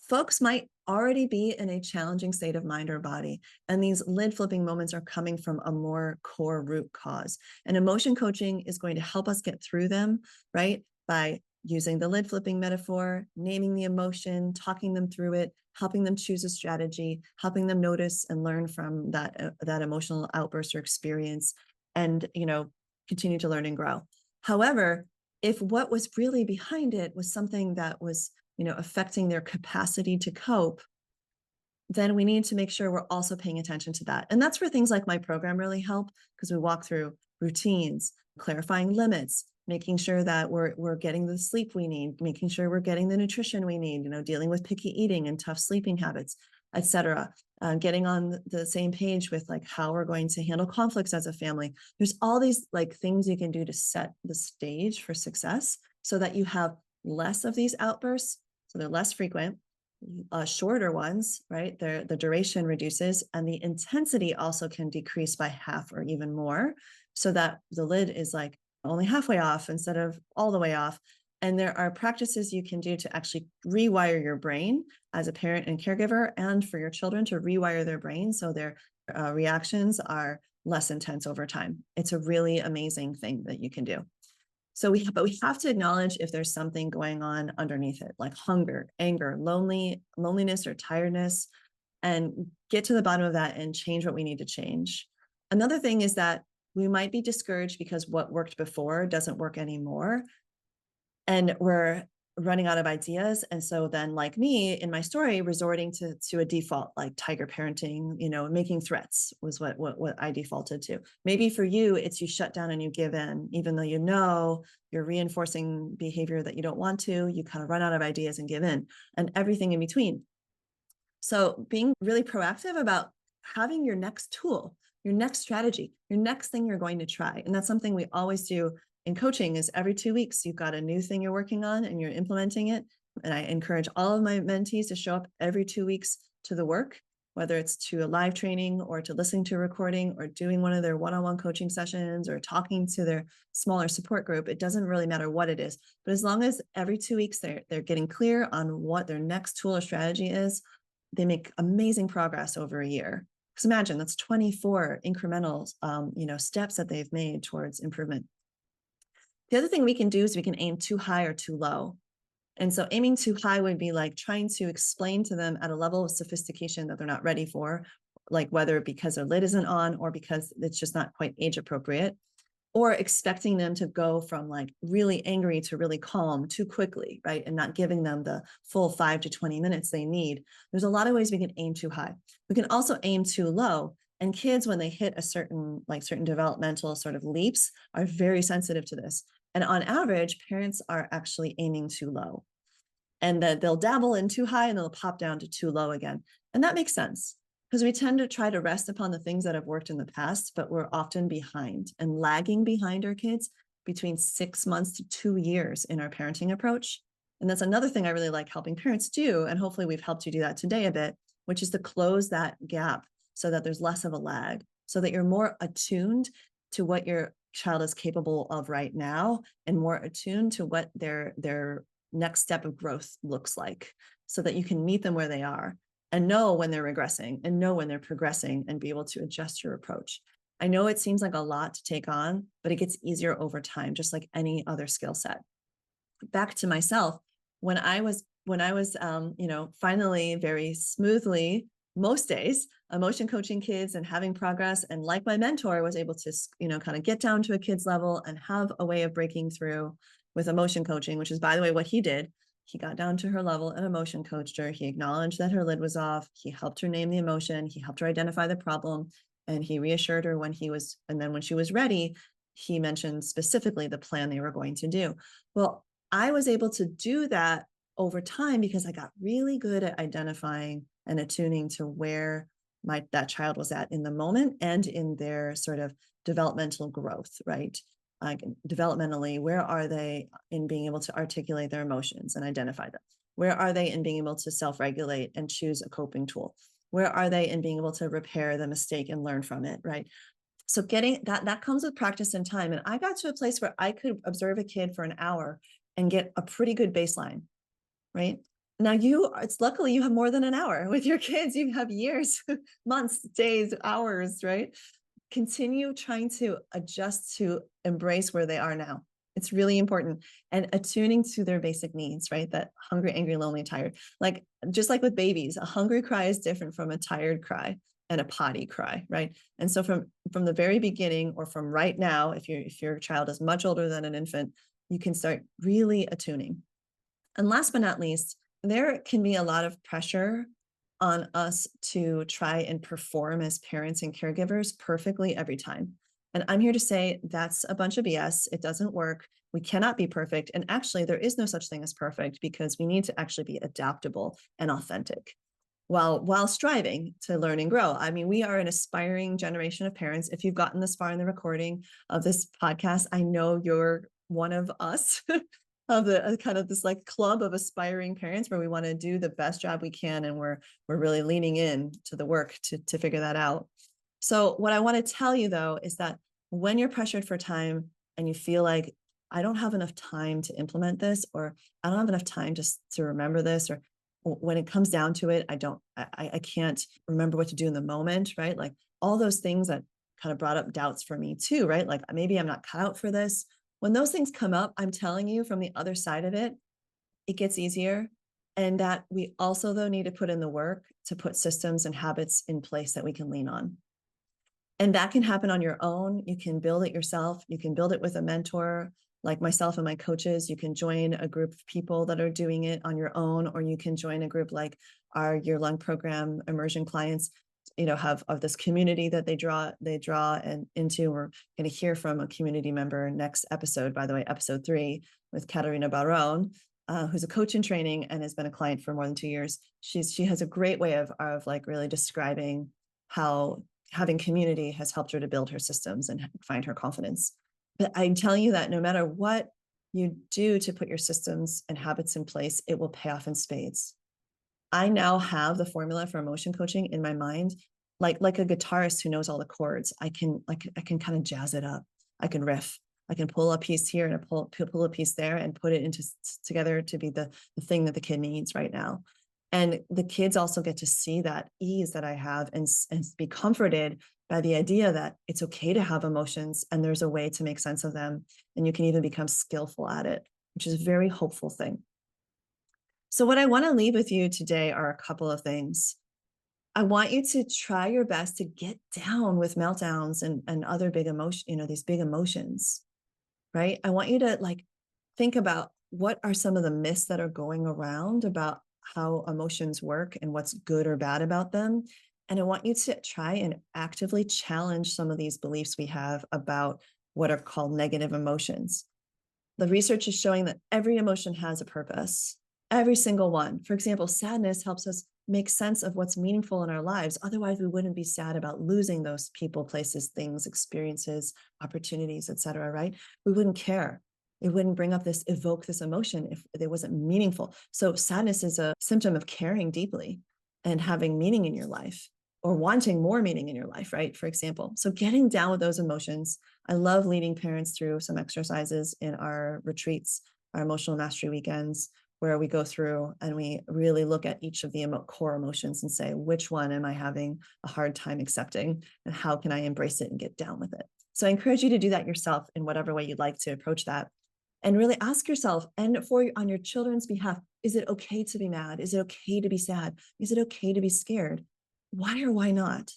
Folks might already be in a challenging state of mind or body, and these lid flipping moments are coming from a more core root cause. And emotion coaching is going to help us get through them, right? By using the lid flipping metaphor, naming the emotion, talking them through it, helping them choose a strategy, helping them notice and learn from that emotional outburst or experience, and continue to learn and grow. However, if what was really behind it was something that was affecting their capacity to cope, then we need to make sure we're also paying attention to that. And that's where things like my program really help, because we walk through routines, clarifying limits, making sure that we're getting the sleep we need, making sure we're getting the nutrition we need, dealing with picky eating and tough sleeping habits, etc. Getting on the same page with like how we're going to handle conflicts as a family. There's all these like things you can do to set the stage for success so that you have less of these outbursts, so they're less frequent, shorter ones, right? The duration reduces and the intensity also can decrease by half or even more, so that the lid is like only halfway off instead of all the way off. And there are practices you can do to actually rewire your brain as a parent and caregiver, and for your children to rewire their brain so their reactions are less intense over time. It's a really amazing thing that you can do. So but we have to acknowledge if there's something going on underneath it, like hunger, anger, loneliness, or tiredness, and get to the bottom of that and change what we need to change. Another thing is that we might be discouraged because what worked before doesn't work anymore, and we're running out of ideas. And so then, like me in my story, resorting to a default, like tiger parenting, making threats was what I defaulted to. Maybe for you, it's you shut down and you give in, even though you're reinforcing behavior that you don't want to, you kind of run out of ideas and give in, and everything in between. So being really proactive about having your next tool, your next strategy, your next thing you're going to try. And that's something we always do in coaching, is every 2 weeks, you've got a new thing you're working on and you're implementing it. And I encourage all of my mentees to show up every 2 weeks to the work, whether it's to a live training or to listening to a recording or doing one of their one-on-one coaching sessions or talking to their smaller support group. It doesn't really matter what it is, but as long as every 2 weeks they're getting clear on what their next tool or strategy is, they make amazing progress over a year. Because imagine that's 24 incremental steps that they've made towards improvement. The other thing we can do is we can aim too high or too low. And so aiming too high would be like trying to explain to them at a level of sophistication that they're not ready for, like whether because their lid isn't on or because it's just not quite age appropriate, or expecting them to go from like really angry to really calm too quickly, right? And not giving them the full 5 to 20 minutes they need. There's a lot of ways we can aim too high. We can also aim too low. And kids, when they hit a certain developmental sort of leaps, are very sensitive to this. And on average, parents are actually aiming too low, and that they'll dabble in too high and they'll pop down to too low again. And that makes sense, because we tend to try to rest upon the things that have worked in the past, but we're often behind and lagging behind our kids between 6 months to 2 years in our parenting approach. And that's another thing I really like helping parents do. And hopefully we've helped you do that today a bit, which is to close that gap so that there's less of a lag, so that you're more attuned to what your child is capable of right now and more attuned to what their next step of growth looks like, so that you can meet them where they are and know when they're regressing and know when they're progressing and be able to adjust your approach. I know it seems like a lot to take on, but it gets easier over time, just like any other skill set. Back to myself, when I was finally very smoothly, most days, emotion coaching kids and having progress, and like my mentor was able to, kind of get down to a kid's level and have a way of breaking through with emotion coaching, which is, by the way, what he did. He got down to her level and emotion coached her. He acknowledged that her lid was off. He helped her name the emotion. He helped her identify the problem. And he reassured her when she was ready, he mentioned specifically the plan they were going to do. Well, I was able to do that over time because I got really good at identifying and attuning to where that child was at in the moment and in their sort of developmental growth, right? Like developmentally, where are they in being able to articulate their emotions and identify them? Where are they in being able to self-regulate and choose a coping tool? Where are they in being able to repair the mistake and learn from it, right? So getting that comes with practice and time. And I got to a place where I could observe a kid for an hour and get a pretty good baseline, right? Now it's luckily you have more than an hour with your kids. You have years, months, days, hours, right? Continue trying to adjust to embrace where they are now. It's really important. And attuning to their basic needs, right? That hungry, angry, lonely, tired. Like, just like with babies, a hungry cry is different from a tired cry and a potty cry, right? And so from the very beginning, or from right now, if your child is much older than an infant, you can start really attuning. And last but not least, there can be a lot of pressure on us to try and perform as parents and caregivers perfectly every time. And I'm here to say that's a bunch of BS. It doesn't work. We cannot be perfect. And actually, there is no such thing as perfect because we need to actually be adaptable and authentic while striving to learn and grow. I mean, we are an aspiring generation of parents. If you've gotten this far in the recording of this podcast, I know you're one of us of the kind of this like club of aspiring parents where we want to do the best job we can, and we're really leaning in to the work to figure that out. So what I want to tell you though is that when you're pressured for time and you feel like I don't have enough time to implement this, or I don't have enough time to remember this, or when it comes down to it, I can't remember what to do in the moment, right? Like all those things that kind of brought up doubts for me too, right? Like maybe I'm not cut out for this. When those things come up, I'm telling you from the other side of it, it gets easier. And that we also though need to put in the work to put systems and habits in place that we can lean on. And that can happen on your own. You can build it yourself. You can build it with a mentor like myself and my coaches. You can join a group of people that are doing it on your own, or you can join a group like our year-long program immersion clients, have of this community that they draw and into. We're going to hear from a community member next episode, by the way, episode 3 with Katarina Baron, who's a coach in training and has been a client for more than 2 years. She has a great way of like really describing how having community has helped her to build her systems and find her confidence. But I'm telling you that no matter what you do to put your systems and habits in place, it will pay off in spades. I now have the formula for emotion coaching in my mind, like a guitarist who knows all the chords. I can kind of jazz it up. I can riff. I can pull a piece here and pull a piece there and put it together to be the thing that the kid needs right now. And the kids also get to see that ease that I have and be comforted by the idea that it's okay to have emotions and there's a way to make sense of them. And you can even become skillful at it, which is a very hopeful thing. So what I want to leave with you today are a couple of things. I want you to try your best to get down with meltdowns and other big emotion, these big emotions, right? I want you to think about what are some of the myths that are going around about how emotions work and what's good or bad about them. And I want you to try and actively challenge some of these beliefs we have about what are called negative emotions. The research is showing that every emotion has a purpose, every single one. For example, sadness helps us make sense of what's meaningful in our lives. Otherwise, we wouldn't be sad about losing those people, places, things, experiences, opportunities, etc. Right? We wouldn't care. It wouldn't evoke this emotion if it wasn't meaningful. So sadness is a symptom of caring deeply and having meaning in your life, or wanting more meaning in your life, right? For example, so getting down with those emotions. I love leading parents through some exercises in our retreats, our emotional mastery weekends, where we go through and we really look at each of the core emotions and say, which one am I having a hard time accepting, and how can I embrace it and get down with it? So I encourage you to do that yourself in whatever way you'd like to approach that. And really ask yourself, and on your children's behalf, is it okay to be mad? Is it okay to be sad? Is it okay to be scared? Why or why not?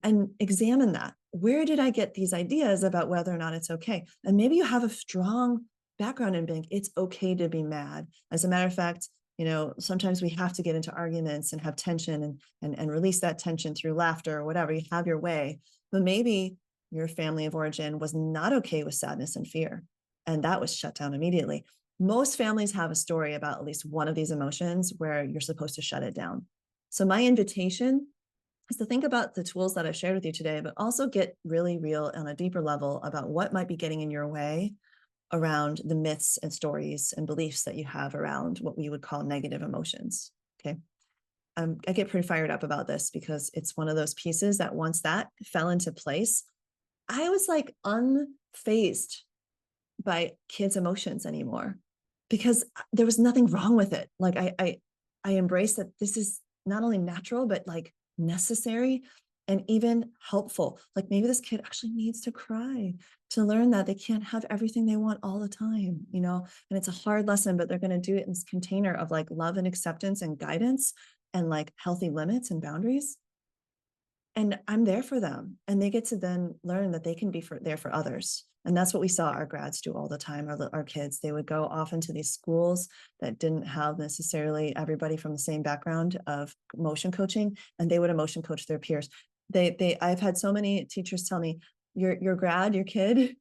And examine that. Where did I get these ideas about whether or not it's okay? And maybe you have a strong background in being, it's okay to be mad. As a matter of fact, sometimes we have to get into arguments and have tension and release that tension through laughter or whatever. You have your way. But maybe your family of origin was not okay with sadness and fear, and that was shut down immediately. Most families have a story about at least one of these emotions where you're supposed to shut it down. So my invitation is to think about the tools that I've shared with you today, but also get really real on a deeper level about what might be getting in your way around the myths and stories and beliefs that you have around what we would call negative emotions. Okay. I get pretty fired up about this because it's one of those pieces that once that fell into place, I was like unfazed by kids' emotions anymore, because there was nothing wrong with it. Like I embraced that this is not only natural, but like necessary and even helpful. Like maybe this kid actually needs to cry to learn that they can't have everything they want all the time, and it's a hard lesson, but they're going to do it in this container of like love and acceptance and guidance and like healthy limits and boundaries. and I'm there for them. And they get to then learn that they can be there for others. And that's what we saw our grads do all the time. Our kids, they would go off into these schools that didn't have necessarily everybody from the same background of emotion coaching, and they would emotion coach their peers. I've had so many teachers tell me, your grad, your kid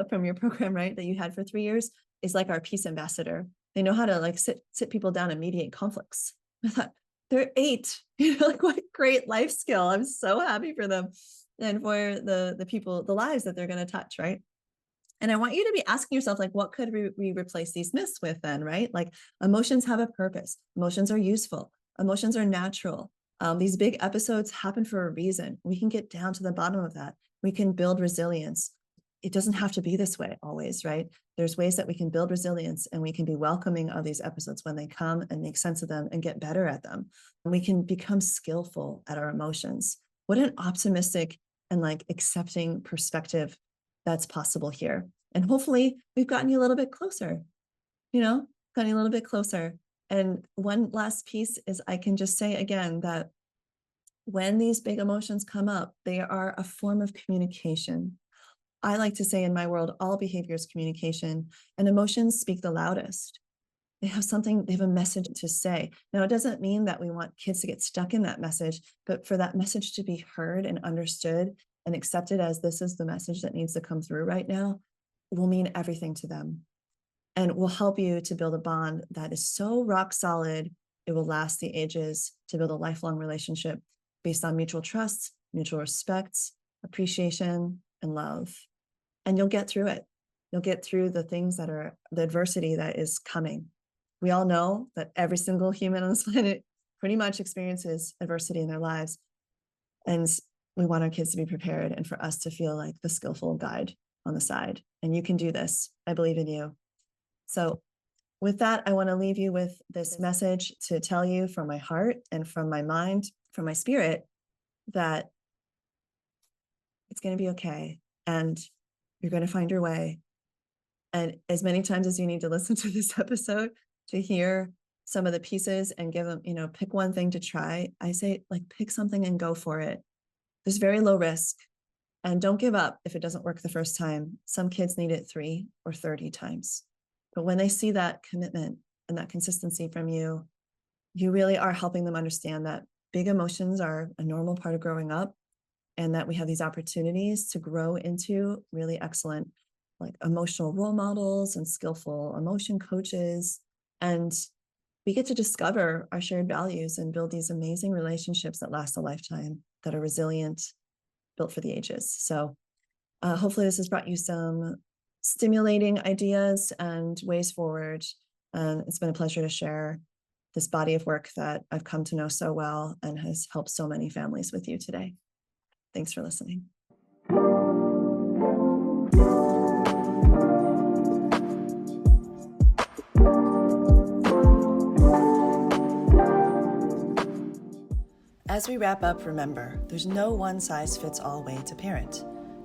from your program, right, that you had for 3 years is like our peace ambassador. They know how to like sit people down and mediate conflicts. I thought, they're 8, like what great life skill. I'm so happy for them and for the people, the lives that they're going to touch, right? And I want you to be asking yourself, like, what could we replace these myths with then, right? Like, emotions have a purpose. Emotions are useful. Emotions are natural. These big episodes happen for a reason. We can get down to the bottom of that. We can build resilience. It doesn't have to be this way always, right? There's ways that we can build resilience, and we can be welcoming of these episodes when they come and make sense of them and get better at them. And we can become skillful at our emotions. What an optimistic and like accepting perspective that's possible here. And hopefully we've gotten you a little bit closer, gotten you a little bit closer. And one last piece is, I can just say again that when these big emotions come up, they are a form of communication. I like to say, in my world, all behavior is communication, and emotions speak the loudest. They have a message to say. Now, it doesn't mean that we want kids to get stuck in that message, but for that message to be heard and understood and accepted as this is the message that needs to come through right now will mean everything to them, and will help you to build a bond that is so rock solid, it will last the ages, to build a lifelong relationship based on mutual trust, mutual respect, appreciation, and love. And you'll get through it. You'll get through the things that are the adversity that is coming. We all know that every single human on this planet pretty much experiences adversity in their lives. And we want our kids to be prepared, and for us to feel like the skillful guide on the side. And you can do this. I believe in you. So with that, I want to leave you with this message to tell you from my heart and from my mind, from my spirit, that it's going to be okay. And you're going to find your way. And as many times as you need to listen to this episode to hear some of the pieces and give them, pick one thing to try, I say, like, pick something and go for it. There's very low risk, and don't give up if it doesn't work the first time. Some kids need it 3 or 30 times. But when they see that commitment and that consistency from you, you really are helping them understand that big emotions are a normal part of growing up, and that we have these opportunities to grow into really excellent, like, emotional role models and skillful emotion coaches. And we get to discover our shared values and build these amazing relationships that last a lifetime, that are resilient, built for the ages. So hopefully this has brought you some stimulating ideas and ways forward. It's been a pleasure to share this body of work that I've come to know so well and has helped so many families with you today. Thanks for listening. As we wrap up, remember, there's no one-size-fits-all way to parent.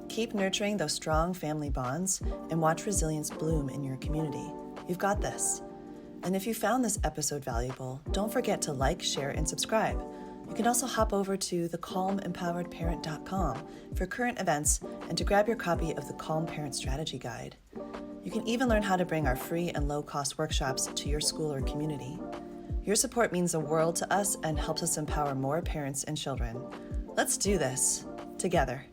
Keep nurturing those strong family bonds and watch resilience bloom in your community. You've got this. And if you found this episode valuable, don't forget to like, share, and subscribe. You can also hop over to thecalmempoweredparent.com for current events and to grab your copy of the Calm Parent Strategy Guide. You can even learn how to bring our free and low-cost workshops to your school or community. Your support means the world to us and helps us empower more parents and children. Let's do this together.